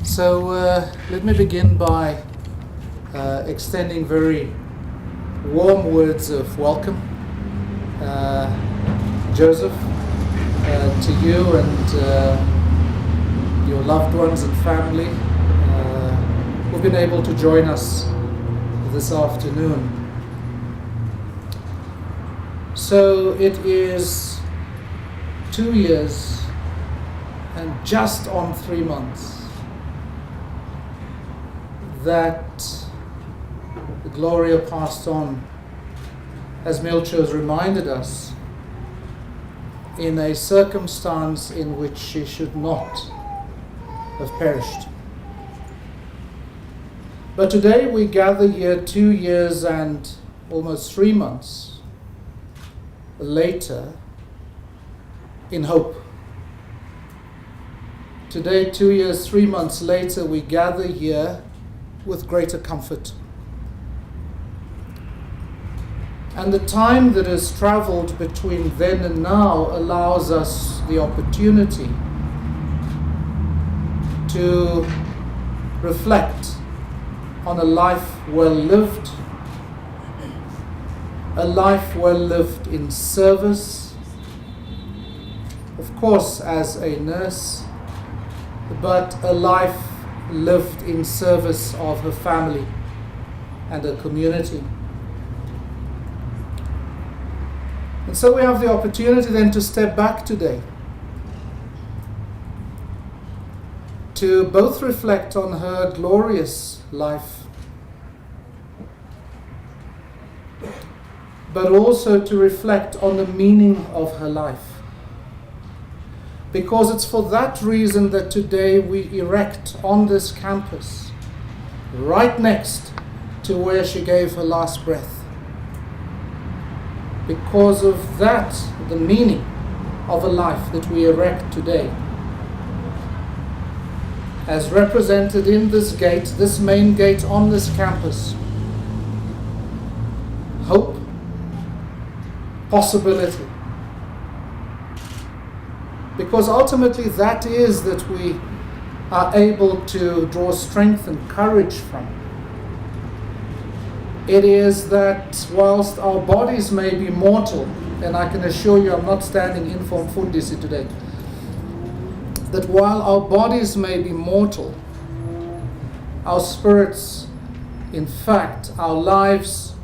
So let me begin by extending very warm words of welcome, Joseph, to you and your loved ones and family who've been able to join us this afternoon. So it is 2 years and just on 3 months that Gloria passed on, as Milcho has reminded us, in a circumstance in which she should not have perished. But today we gather here 2 years and almost 3 months later in hope. Today, 2 years, 3 months later, we gather here with greater comfort. And the time that has traveled between then and now allows us the opportunity to reflect on a life well lived, a life well lived in service, of course as a nurse, but a life lived in service of her family and her community. And so we have the opportunity then to step back today, to both reflect on her glorious life, but also to reflect on the meaning of her life. Because it's for that reason that today we erect on this campus, right next to where she gave her last breath. Because of that, the meaning of a life that we erect today, as represented in this gate, this main gate on this campus. Hope, possibility. Because ultimately that is that we are able to draw strength and courage from. It is that whilst our bodies may be mortal, and I can assure you I'm not standing in for Mfundisi today, that while our bodies may be mortal, our spirits, in fact, our lives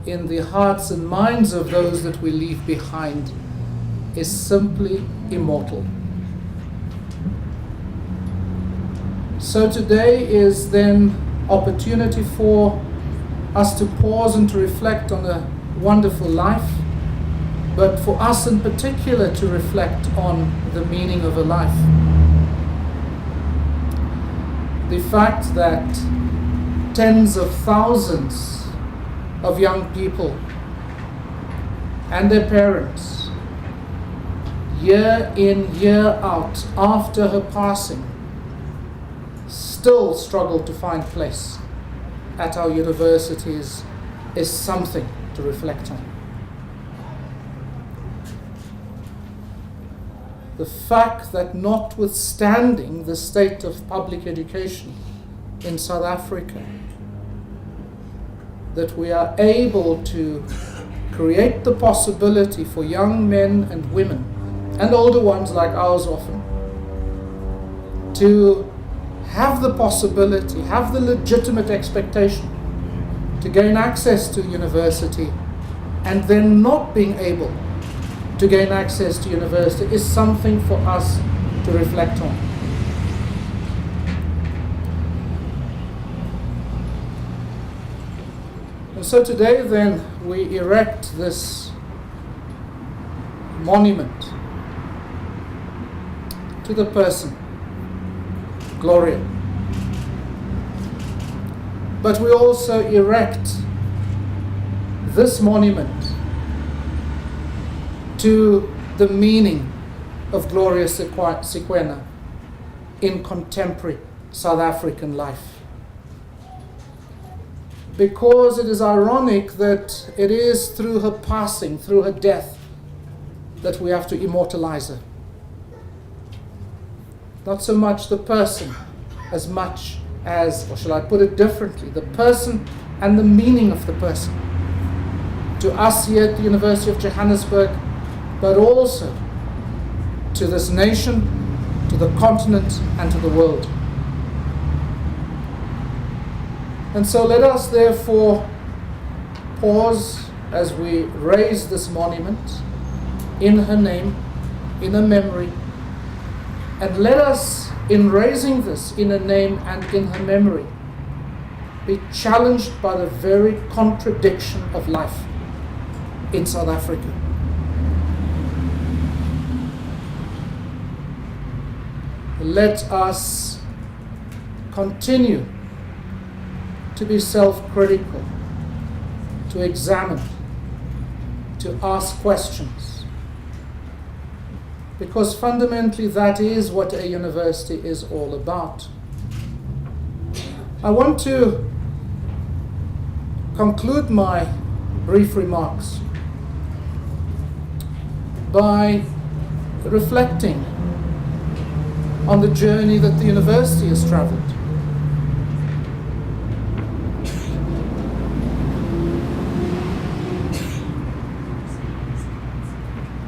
in the hearts and minds of those that we leave behind is simply immortal. So today is then opportunity for us to pause and to reflect on a wonderful life, but for us in particular to reflect on the meaning of a life. The fact that tens of thousands of young people and their parents, year in, year out, after her passing, still struggle to find place at our universities is something to reflect on. The fact that notwithstanding the state of public education in South Africa, that we are able to create the possibility for young men and women, and older ones like ours often, to have the possibility, have the legitimate expectation to gain access to university, and then not being able to gain access to university is something for us to reflect on. And so today then we erect this monument to the person, Gloria. But we also erect this monument to the meaning of Gloria Sekwena in contemporary South African life. Because it is ironic that it is through her passing, through her death, that we have to immortalize her. Not so much the person, as much as, or shall I put it differently, the person and the meaning of the person to us here at the University of Johannesburg, but also to this nation, to the continent, and to the world. And so let us therefore pause as we raise this monument in her name, in her memory, and let us, in raising this in her name and in her memory, be challenged by the very contradiction of life in South Africa. Let us continue to be self-critical, to examine, to ask questions, because fundamentally that is what a university is all about. I want to conclude my brief remarks by reflecting on the journey that the university has traveled.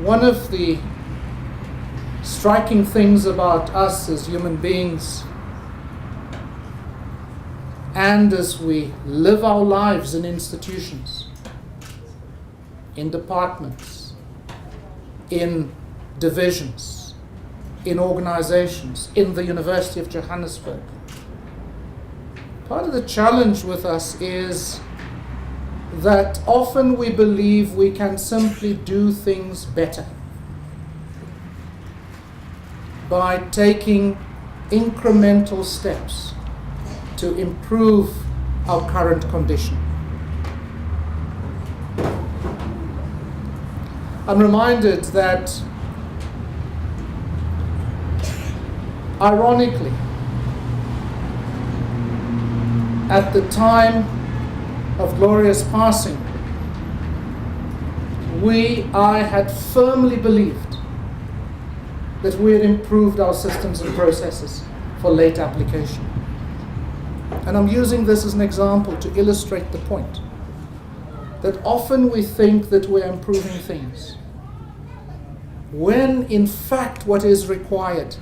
One of the striking things about us as human beings, and as we live our lives in institutions, in departments, in divisions, in organizations, in the University of Johannesburg, part of the challenge with us is that often we believe we can simply do things better by taking incremental steps to improve our current condition. I'm reminded that, ironically, at the time of Gloria's passing, I had firmly believed that we had improved our systems and processes for late application. And I'm using this as an example to illustrate the point that often we think that we're improving things, when in fact what is required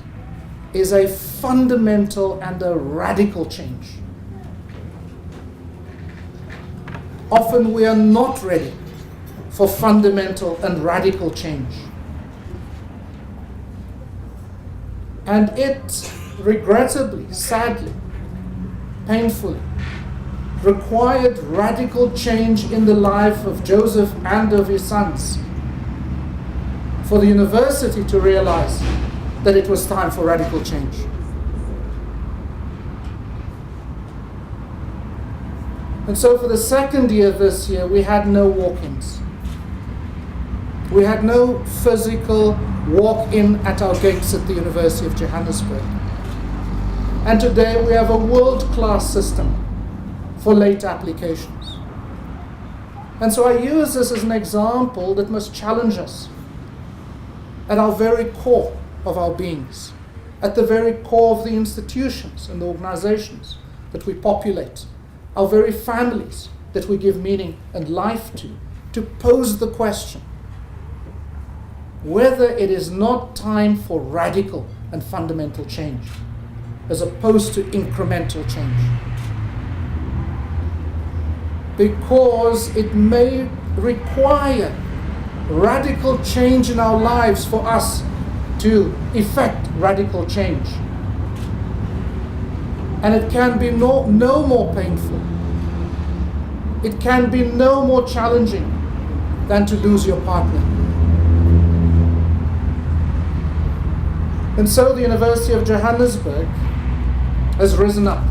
is a fundamental and a radical change. Often we are not ready for fundamental and radical change. And it regrettably, sadly, painfully, required radical change in the life of Joseph and of his sons for the university to realize that it was time for radical change. And so for the second year this year, we had no walk-ins. We had no physical walk-in at our gates at the University of Johannesburg. And today we have a world-class system for late applications. And so I use this as an example that must challenge us at our very core of our beings, at the very core of the institutions and the organizations that we populate, our very families that we give meaning and life to pose the question whether it is not time for radical and fundamental change as opposed to incremental change. Because it may require radical change in our lives for us to effect radical change. And it can be no more painful. It can be no more challenging than to lose your partner. And so the University of Johannesburg has risen up.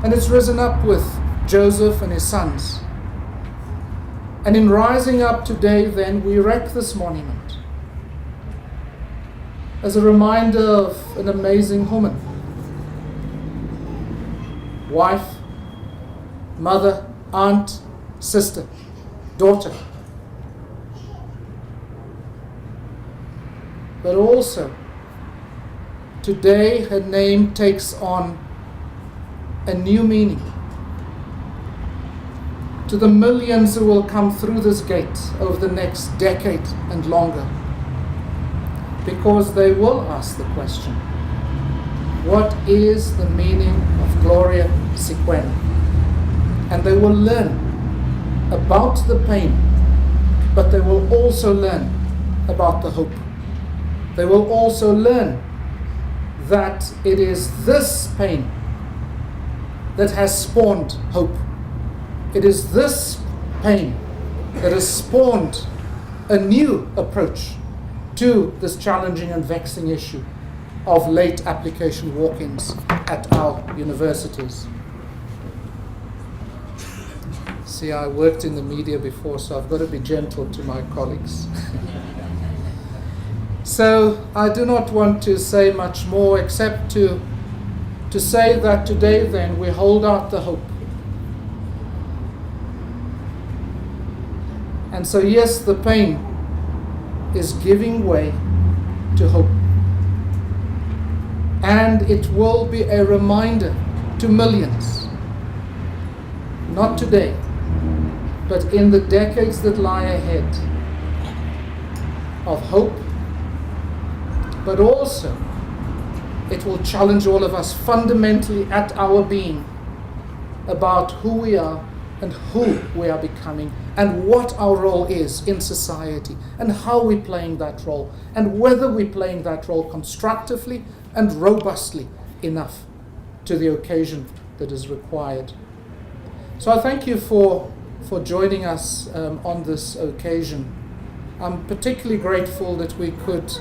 And it's risen up with Joseph and his sons. And in rising up today, then, we erect this monument as a reminder of an amazing woman. Wife, mother, aunt, sister, daughter. But also today her name takes on a new meaning. To the millions who will come through this gate over the next decade and longer, because they will ask the question, what is the meaning of Gloria Sekwena? And they will learn about the pain, but they will also learn about the hope. They will also learn that it is this pain that has spawned hope. It is this pain that has spawned a new approach to this challenging and vexing issue of late application walk-ins at our universities. See, I worked in the media before, so I've got to be gentle to my colleagues. So I do not want to say much more except to say that today then we hold out the hope. And so yes, the pain is giving way to hope. And it will be a reminder to millions, not today, but in the decades that lie ahead, of hope, but also it will challenge all of us fundamentally at our being about who we are and who we are becoming and what our role is in society and how we're playing that role and whether we're playing that role constructively and robustly enough to the occasion that is required. So I thank you for joining us on this occasion. I'm particularly grateful that we could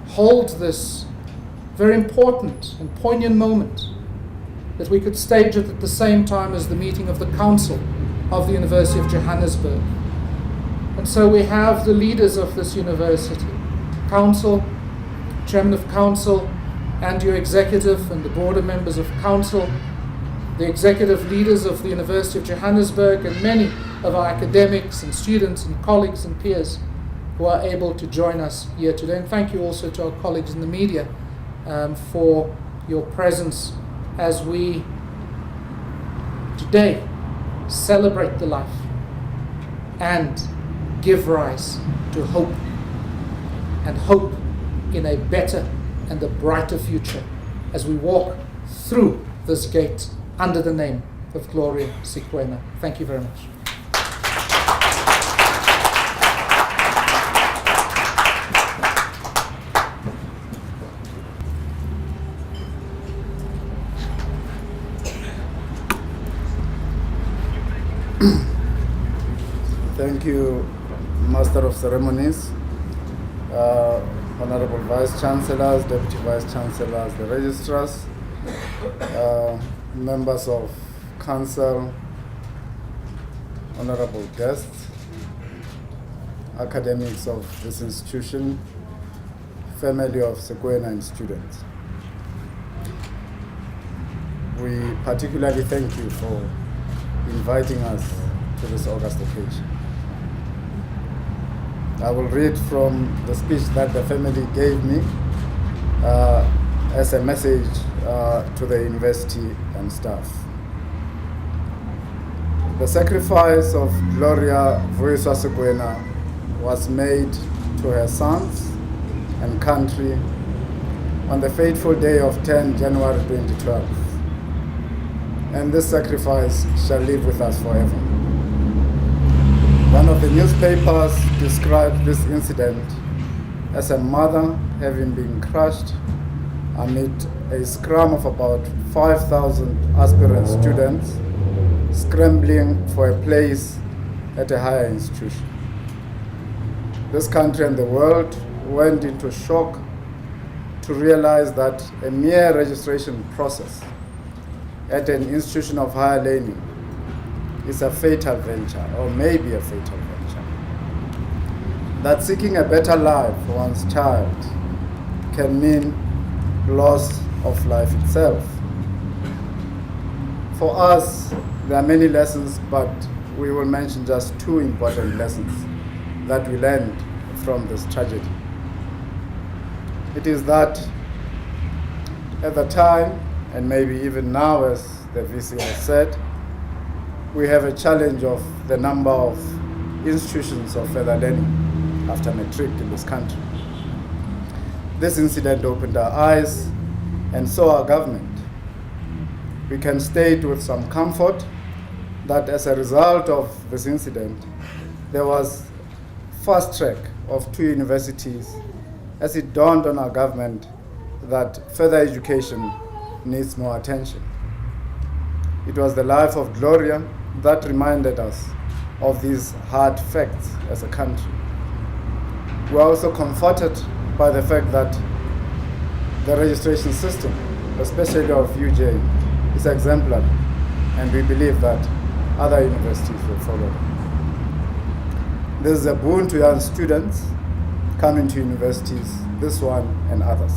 hold this very important and poignant moment, that we could stage it at the same time as the meeting of the Council of the University of Johannesburg. And so we have the leaders of this university, Council, Chairman of Council, and your executive and the board of members of Council, the executive leaders of the University of Johannesburg, and many of our academics and students and colleagues and peers who are able to join us here today. And thank you also to our colleagues in the media for your presence as we today celebrate the life and give rise to hope, and hope in a better and a brighter future as we walk through this gate under the name of Gloria Sekwena. Thank you very much. Thank you, Master of Ceremonies, Honorable Vice Chancellors, Deputy Vice Chancellors, the Registrars, members of Council, honorable guests, academics of this institution, family of Sekwena and students. We particularly thank you for inviting us to this August occasion. I will read from the speech that the family gave me as a message to the university and staff. The sacrifice of Gloria Sekwena was made to her sons and country on the fateful day of 10 January 2012. And this sacrifice shall live with us forever. One of the newspapers described this incident as a mother having been crushed amid a scrum of about 5,000 aspirant students scrambling for a place at a higher institution. This country and the world went into shock to realize that a mere registration process at an institution of higher learning is a fatal venture, or may be a fatal venture. That seeking a better life for one's child can mean loss of life itself. For us, there are many lessons, but we will mention just two important lessons that we learned from this tragedy. It is that At the time, and maybe even now, as the VC has said, we have a challenge of the number of institutions of further learning after matric in this country. This incident opened our eyes, and so our government. We can state with some comfort that as a result of this incident, there was fast track of 2 universities, as it dawned on our government that further education needs more attention. It was the life of Gloria that reminded us of these hard facts as a country. We are also comforted by the fact that the registration system, especially of UJ, is exemplary, and we believe that other universities will follow. This is a boon to young students coming to universities, this one and others.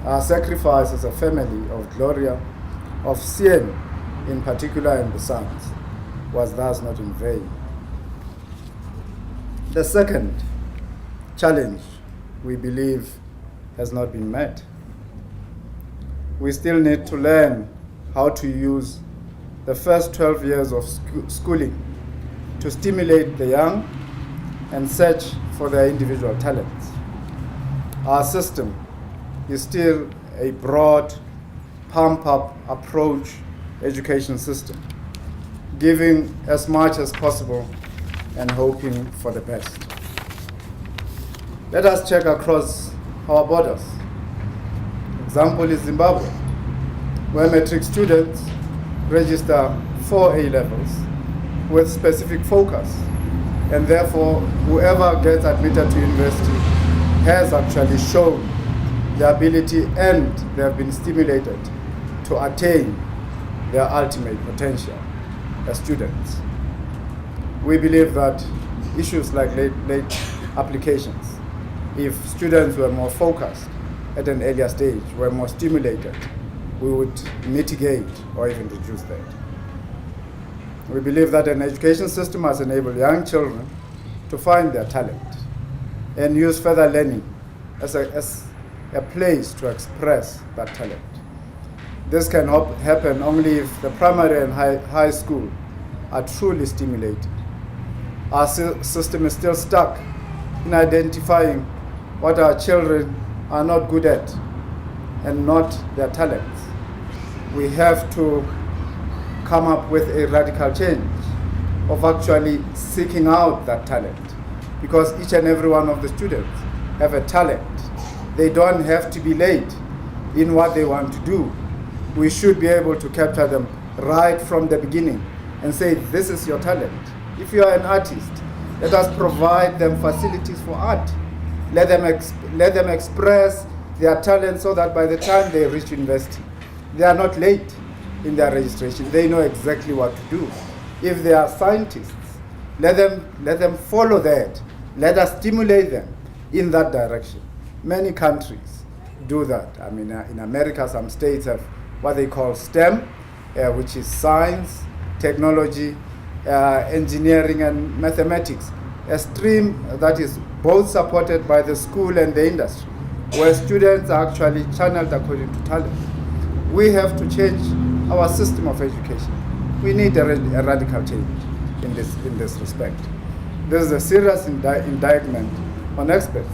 Our sacrifice as a family of Gloria, of Sien in particular and the sons, was thus not in vain. The second challenge we believe has not been met. We still need to learn how to use the first 12 years of schooling to stimulate the young and search for their individual talents. Our system is still a broad, pump-up approach education system, giving as much as possible and hoping for the best. Let us check across our borders. Example is Zimbabwe, where matric students register for A-levels with specific focus, and therefore whoever gets admitted to university has actually shown the ability and they have been stimulated to attain their ultimate potential as students. We believe that issues like late applications, if students were more focused at an earlier stage, were more stimulated, we would mitigate or even reduce that. We believe that an education system must enable young children to find their talent and use further learning as a place to express that talent. This can happen only if the primary and high school are truly stimulated. Our system is still stuck in identifying what our children are not good at and not their talents. We have to come up with a radical change of actually seeking out that talent, because each and every one of the students have a talent. They don't have to be late in what they want to do. We should be able to capture them right from the beginning and say, this is your talent. If you are an artist, let us provide them facilities for art. Let them express their talent so that by the time they reach university, they are not late in their registration. They know exactly what to do. If they are scientists, let them follow that. Let us stimulate them in that direction. Many countries do that. I mean, in America, some states have what they call STEM, which is science, technology, engineering, and mathematics, a stream that is both supported by the school and the industry, where students are actually channeled according to talent. We have to change our system of education. We need a radical change in this respect. There is a serious indictment on experts,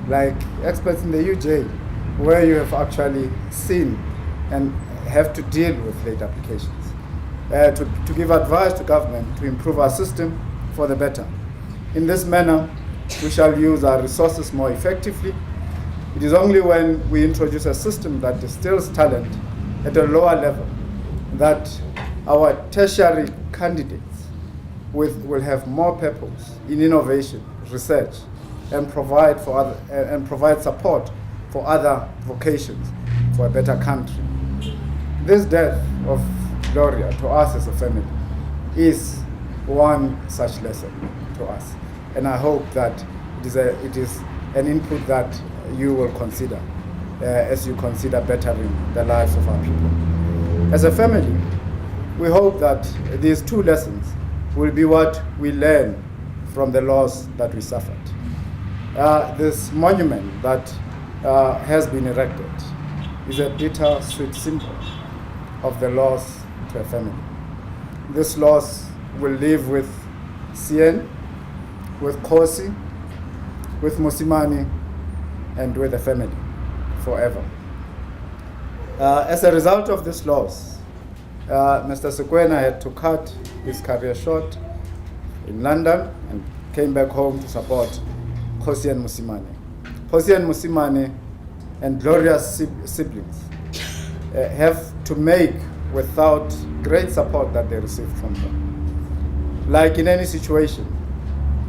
like experts in the UJ, where you have actually seen and have to deal with late applications. To give advice to government to improve our system for the better. In this manner, we shall use our resources more effectively. It is only when we introduce a system that distills talent at a lower level that our tertiary candidates will have more purpose in innovation, research, and provide support for other vocations for a better country. This death of Gloria to us as a family is one such lesson to us, and I hope that it is an input that you will consider as you consider bettering the lives of our people. As a family, we hope that these two lessons will be what we learn from the loss that we suffered. This monument that has been erected is a bitter-sweet symbol of the loss to a family. This loss will live with Sien, with Kosi, with Musimani, and with the family forever. As a result of this loss, Mr. Sekwena had to cut his career short in London and came back home to support Kosi and Musimani. Kosi and Musimani and Gloria's siblings have to make without great support that they received from them. Like in any situation,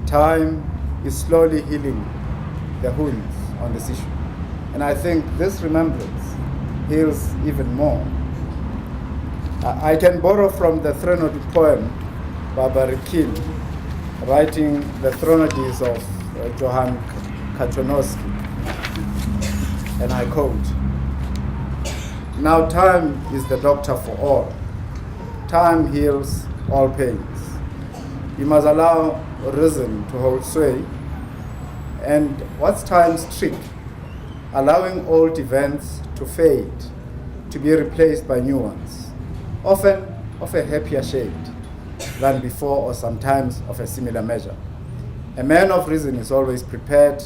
time is slowly healing the wounds on this issue. And I think this remembrance heals even more. I can borrow from the threnody poem by Barikin, writing the threnodies of Johann Kaczorowski, and I quote, "Now time is the doctor for all. Time heals all pains. You must allow reason to hold sway. And what's time's trick? Allowing old events to fade, to be replaced by new ones, often of a happier shade than before, or sometimes of a similar measure. A man of reason is always prepared,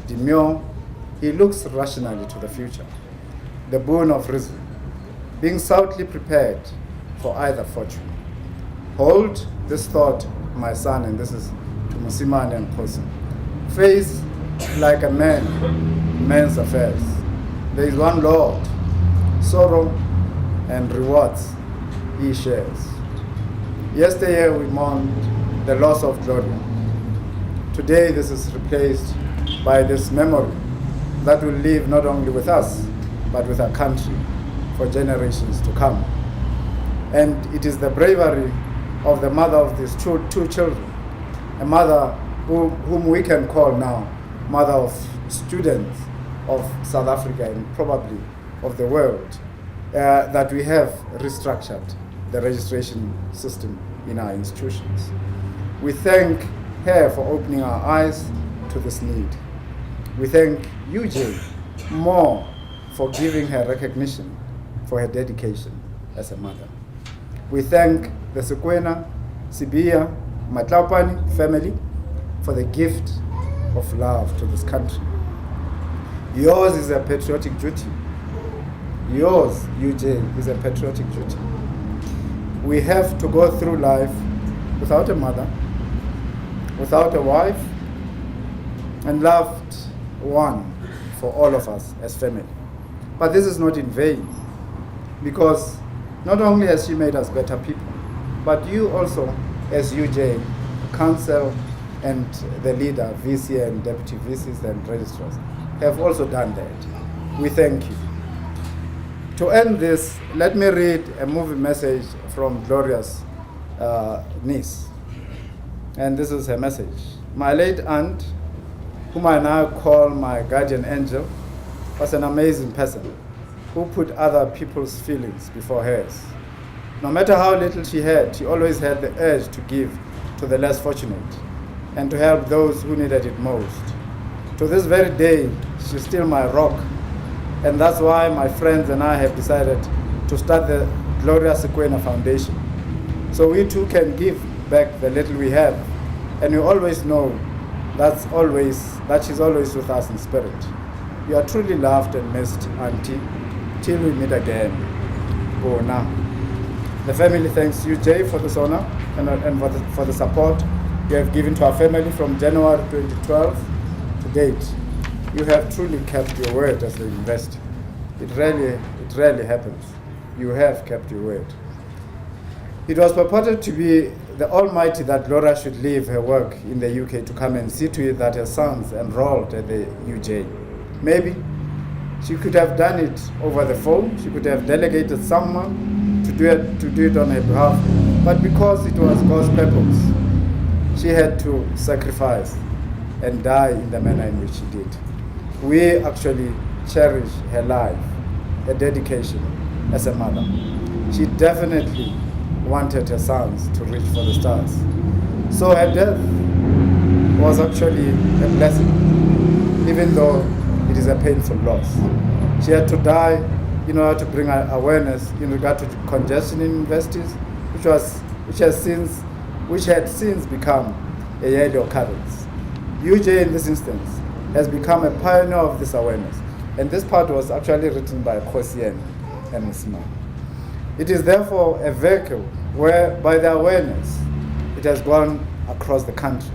demure. He looks rationally to the future. The boon of reason, being stoutly prepared for either fortune. Hold this thought, my son," and this is to Musimani and Kosi. "Face like a man, man's affairs. There is one Lord, sorrow and rewards he shares." Yesterday we mourned the loss of Gloria. Today this is replaced by this memory that will live not only with us, but with our country for generations to come. And it is the bravery of the mother of these two children, a mother whom we can call now mother of students of South Africa and probably of the world, that we have restructured the registration system in our institutions. We thank her for opening our eyes to this need. We thank you, Jay, more for giving her recognition for her dedication as a mother. We thank the Sekwena, Sibia, Matlapani family for the gift of love to this country. Yours is a patriotic duty. Yours, UJ, is a patriotic duty. We have to go through life without a mother, without a wife, and loved one for all of us as family. But this is not in vain, because not only has she made us better people, but you also, as UJ, council and the leader, VC and deputy VCs and registrars, have also done that. We thank you. To end this, let me read a movie message from Gloria's niece. And this is her message. "My late aunt, whom I now call my guardian angel, was an amazing person who put other people's feelings before hers. No matter how little she had, she always had the urge to give to the less fortunate and to help those who needed it most. To this very day, she's still my rock, and that's why my friends and I have decided to start the Gloria Sekwena Foundation, so we too can give back the little we have, and you always know that she's always with us in spirit. You are truly loved and missed, Auntie, till we meet again. Bona." The family thanks you, Jay, for this honor and for the support you have given to our family from January 2012 to date. You have truly kept your word as the investor. It rarely happens. You have kept your word. It was purported to be the Almighty that Gloria should leave her work in the UK to come and see to it that her sons enrolled at the UJ. Maybe she could have done it over the phone. She could have delegated someone to do it on her behalf. But because it was God's purpose, she had to sacrifice and die in the manner in which she did. We actually cherish her life, her dedication as a mother. She definitely wanted her sons to reach for the stars. So her death was actually a blessing, even though it is a painful loss. She had to die in order to bring awareness in regard to congestion in universities, which had since become a yearly occurrence. UJ in this instance has become a pioneer of this awareness, and this part was actually written by Kosien and Musma. It is therefore a vehicle where, by the awareness, it has gone across the country.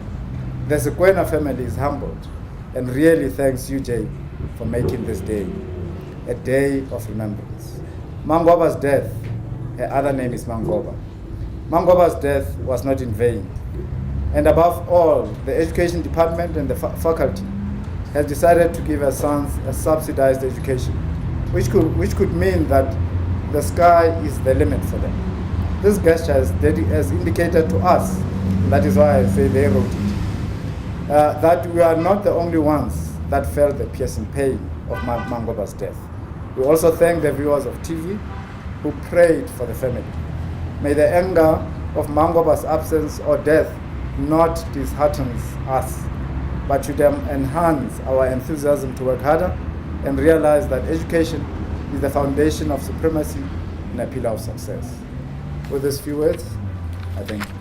The Sekwena family is humbled and really thanks UJ for making this day a day of remembrance. Mangoba's death, her other name is Mangoba. Mangoba's death was not in vain. And above all, the education department and the faculty has decided to give her sons a subsidized education, which could mean that the sky is the limit for them. This gesture has indicated to us, and that is why I say they wrote it, that we are not the only ones that felt the piercing pain of Mangoba's death. We also thank the viewers of TV who prayed for the family. May the anger of Mangoba's absence or death not dishearten us, but should enhance our enthusiasm to work harder and realize that education is the foundation of supremacy and a pillar of success. With these few words, I thank you.